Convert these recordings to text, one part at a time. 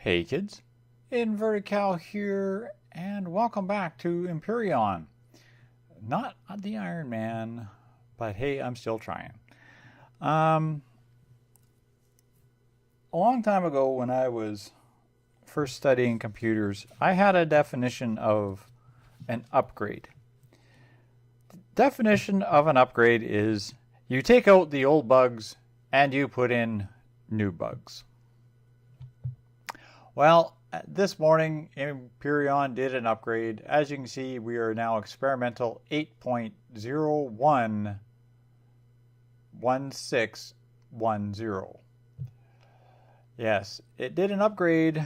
Hey kids, Inverted Cow here, and welcome back to Empyrion. Not the Ironman, but hey, I'm still trying. A long time ago when I was first studying computers, I had a definition of an upgrade. The definition of an upgrade is you take out the old bugs and you put in new bugs. Well, this morning, Empyrion did an upgrade. As you can see, we are now experimental 8.011610. Yes, it did an upgrade,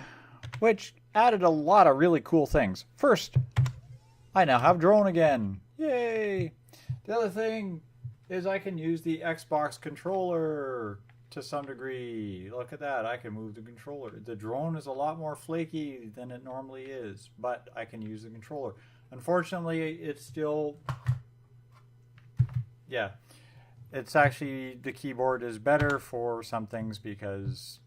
which added a lot of really cool things. First, I now have drone again. Yay! The other thing is I can use the Xbox controller to some degree. Look at that. I can move the controller. The drone is a lot more flaky than it normally is, but I can use the controller. Unfortunately, it's still... Yeah. It's actually... The keyboard is better for some things because,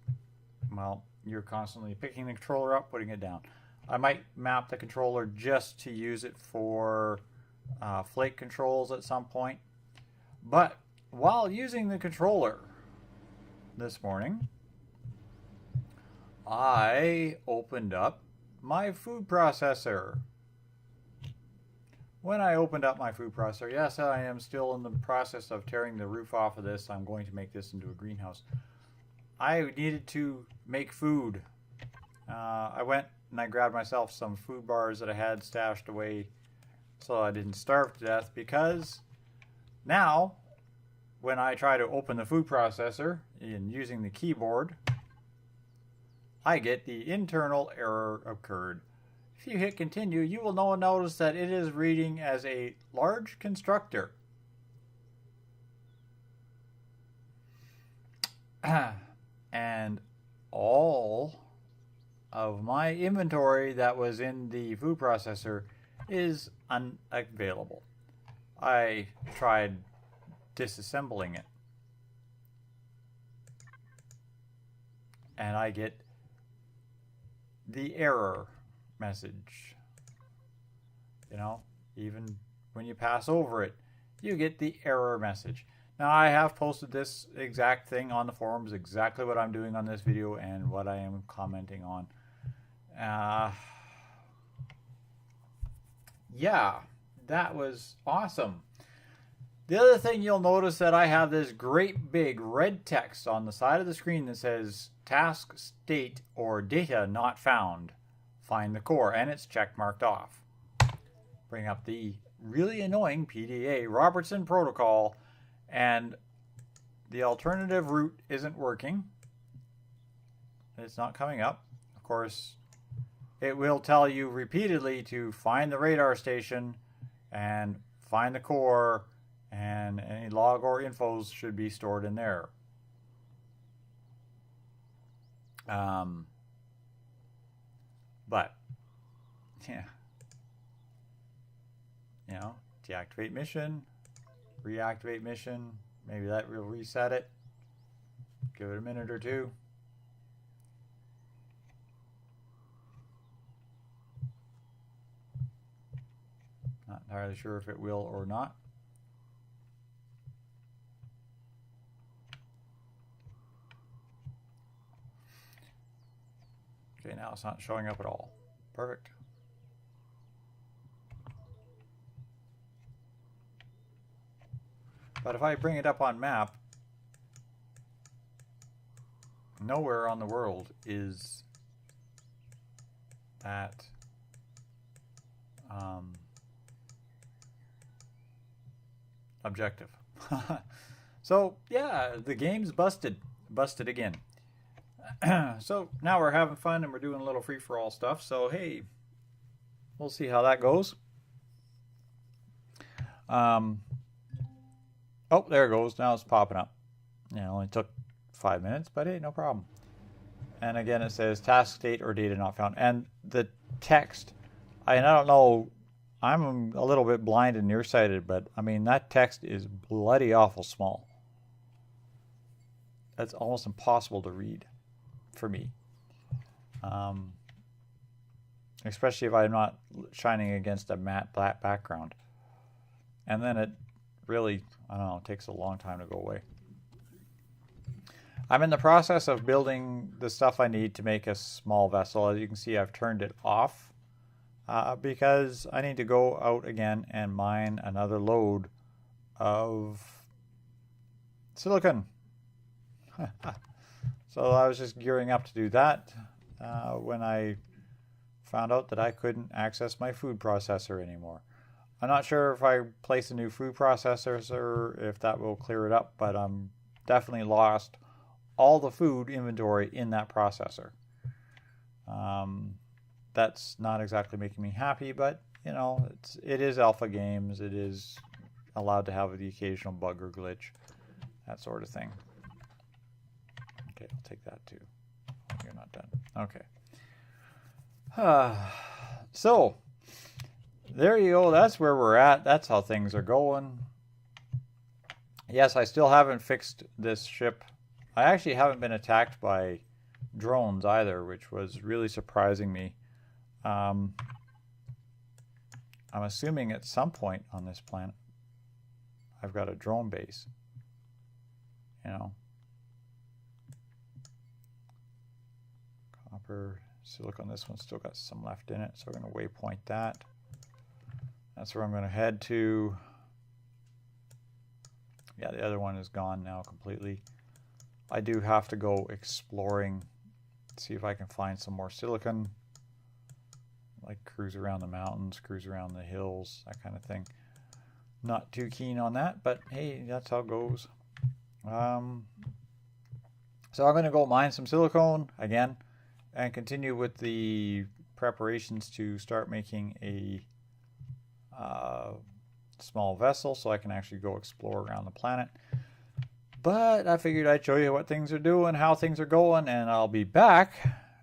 well, you're constantly picking the controller up, putting it down. I might map the controller just to use it for flake controls at some point. But while using the controller this morning, I opened up my food processor. When I opened up my food processor, yes, I am still in the process of tearing the roof off of this. I'm going to make this into a greenhouse. I needed to make food. I went and I grabbed myself some food bars that I had stashed away so I didn't starve to death, because now when I try to open the food processor in using the keyboard, I get the internal error occurred. If you hit continue, you will notice that it is reading as a large constructor. And all of my inventory that was in the food processor is unavailable. I tried disassembling it, and I get the error message. You know, even when you pass over it, you get the error message. Now, I have posted this exact thing on the forums, exactly what I'm doing on this video and what I am commenting on. Yeah, that was awesome. The other thing you'll notice that I have this great big red text on the side of the screen that says task state or data not found. Find the core, and it's check marked off. Bring up the really annoying PDA Robertson protocol, and the alternative route isn't working. It's not coming up. Of course, it will tell you repeatedly to find the radar station and find the core, and any log or infos should be stored in there. But, yeah. You know, deactivate mission, reactivate mission. Maybe that will reset it. Give it a minute or two. Not entirely sure if it will or not. Okay, now it's not showing up at all. Perfect. But if I bring it up on map, nowhere on the world is that objective. So yeah, the game's busted again. So now we're having fun and we're doing a little free-for-all stuff. So hey, we'll see how that goes. Oh, there it goes. Now it's popping up. Yeah, it only took 5 minutes, but hey, no problem. And again, it says task state or data not found. And the text, I don't know, I'm a little bit blind and nearsighted, but I mean, that text is bloody awful small. That's almost impossible to read for me. especially if I'm not shining against a matte black background. And then it really, I don't know, it takes a long time to go away. I'm in the process of building the stuff I need to make a small vessel. As you can see, I've turned it off because I need to go out again and mine another load of silicon. So I was just gearing up to do that when I found out that I couldn't access my food processor anymore. I'm not sure if I place a new food processor or if that will clear it up, but I'm definitely lost all the food inventory in that processor. That's not exactly making me happy, but you know, it is alpha games. It is allowed to have the occasional bug or glitch, that sort of thing. Okay, I'll take that too. You're not done. Okay. So there you go. That's where we're at. That's how things are going. Yes, I still haven't fixed this ship. I actually haven't been attacked by drones either, which was really surprising me. I'm assuming at some point on this planet I've got a drone base. You know. Copper, silicon. This one's still got some left in it, so we're going to waypoint that. That's where I'm going to head to. Yeah, the other one is gone now completely. I do have to go exploring, see if I can find some more silicon. Like cruise around the mountains, cruise around the hills, that kind of thing. Not too keen on that, but hey, that's how it goes. So I'm going to go mine some silicone again and continue with the preparations to start making a small vessel so I can actually go explore around the planet. But I figured I'd show you what things are doing, how things are going, and I'll be back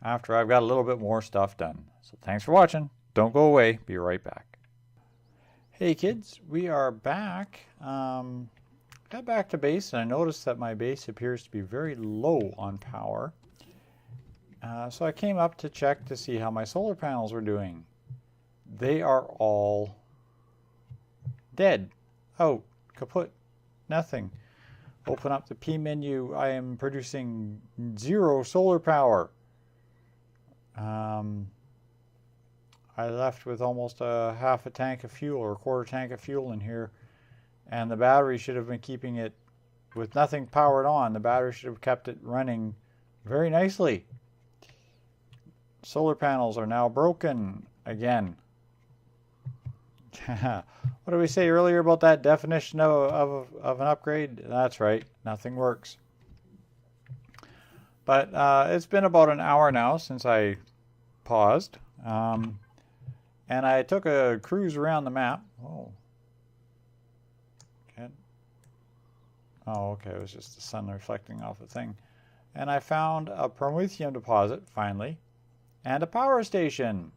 after I've got a little bit more stuff done. So thanks for watching. Don't go away. Be right back. Hey kids, we are back. Got back to base, and I noticed that my base appears to be very low on power. So I came up to check to see how my solar panels were doing. They are all dead. Out. Kaput. Nothing. Open up the P menu. I am producing 0 solar power. I left with almost a half a tank of fuel or a quarter tank of fuel in here. And the battery should have been keeping it with nothing powered on. The battery should have kept it running very nicely. Solar panels are now broken again. What did we say earlier about that definition of an upgrade? That's right, nothing works. But it's been about an hour now since I paused. And I took a cruise around the map. Oh. Okay. Oh, okay, it was just the sun reflecting off the thing. And I found a promethium deposit, finally, and a power station.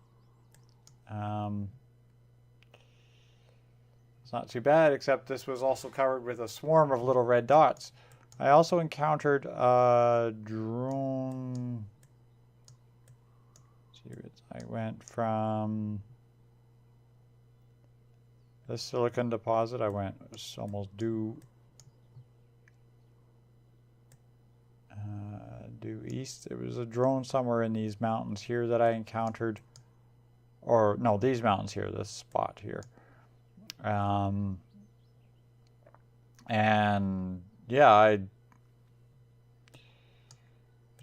It's not too bad, except this was also covered with a swarm of little red dots. I also encountered a drone. I went from this silicon deposit. I went almost due east. There was a drone somewhere in these mountains here that I encountered. Or no, these mountains here. This spot here. And yeah, I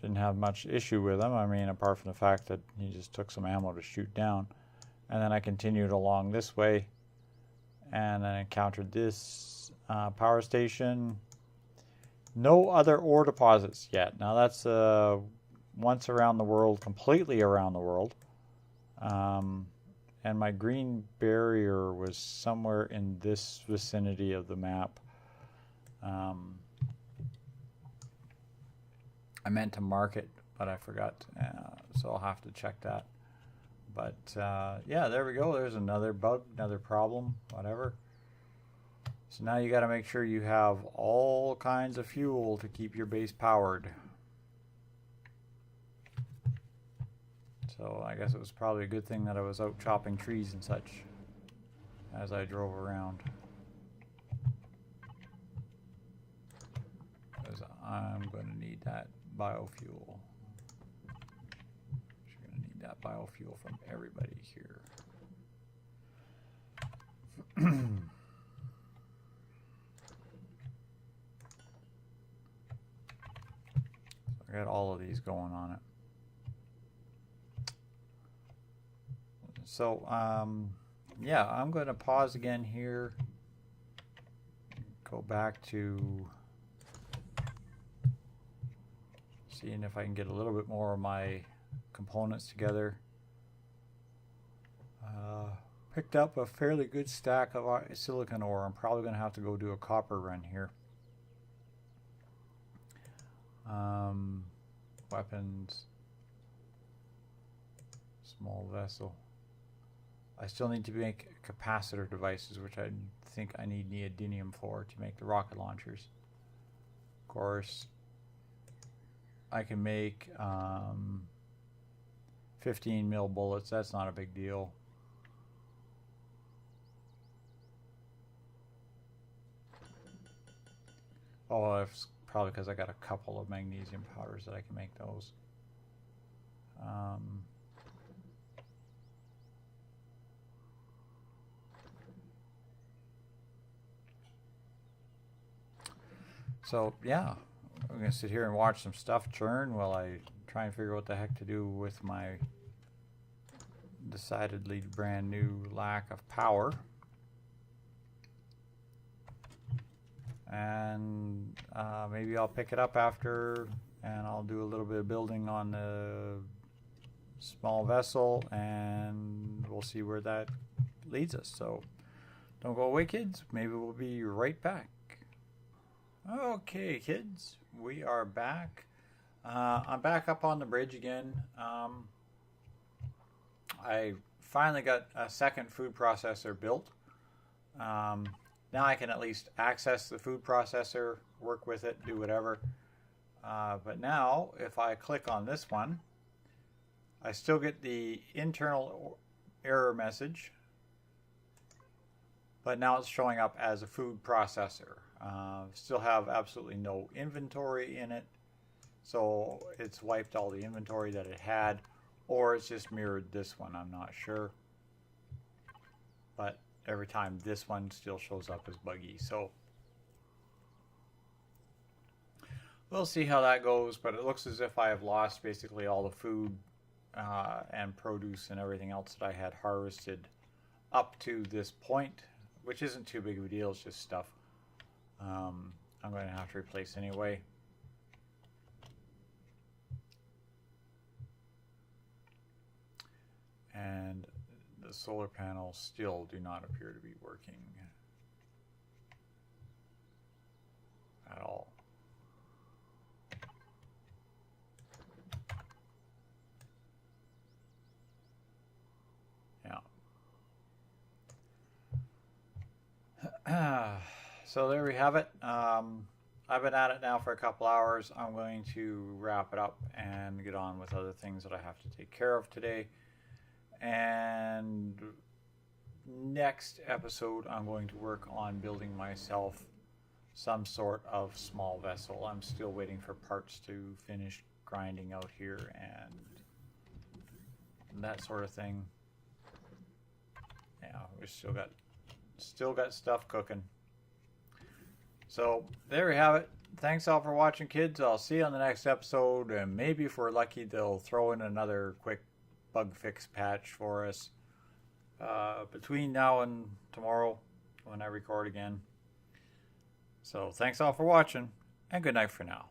didn't have much issue with him. I mean, apart from the fact that he just took some ammo to shoot down. And then I continued along this way and then encountered this power station. No other ore deposits yet. Now that's once around the world, completely around the world. And my green barrier was somewhere in this vicinity of the map. I meant to mark it, but I forgot, so I'll have to check that. But yeah, there we go. There's another bug, another problem, whatever. So now you got to make sure you have all kinds of fuel to keep your base powered. So I guess it was probably a good thing that I was out chopping trees and such as I drove around. Because I'm going to need that biofuel. You're going to need that biofuel from everybody here. I got all of these going on it. So, yeah, I'm going to pause again here. Go back to seeing if I can get a little bit more of my components together. Picked up a fairly good stack of silicon ore. I'm probably going to have to go do a copper run here. Weapons. Small vessel. I still need to make capacitor devices, which I think I need neodymium for to make the rocket launchers. Of course, I can make 15 mil bullets. That's not a big deal. Oh, it's probably because I got a couple of magnesium powders that I can make those. So yeah, I'm gonna sit here and watch some stuff churn while I try and figure out what the heck to do with my decidedly brand new lack of power. And maybe I'll pick it up after, and I'll do a little bit of building on the small vessel, and we'll see where that leads us. So don't go away, kids. Maybe we'll be right back. Okay, kids, we are back. I'm back up on the bridge again. I finally got a second food processor built. Now I can at least access the food processor, work with it, do whatever. But now, if I click on this one, I still get the internal error message, but now it's showing up as a food processor. Still have absolutely no inventory in it, so it's wiped all the inventory that it had, or it's just mirrored this one, I'm not sure. But every time this one still shows up as buggy, so we'll see how that goes. But it looks as if I have lost basically all the food and produce and everything else that I had harvested up to this point, which isn't too big of a deal. It's just stuff I'm going to have to replace anyway. And the solar panels still do not appear to be working at all. Yeah. So there we have it. I've been at it now for a couple hours. I'm going to wrap it up and get on with other things that I have to take care of today. And next episode, I'm going to work on building myself some sort of small vessel. I'm still waiting for parts to finish grinding out here and that sort of thing. Yeah, we still got stuff cooking. So there we have it. Thanks all for watching, kids. I'll see you on the next episode, and maybe if we're lucky, they'll throw in another quick bug fix patch for us between now and tomorrow when I record again. So thanks all for watching, and good night for now.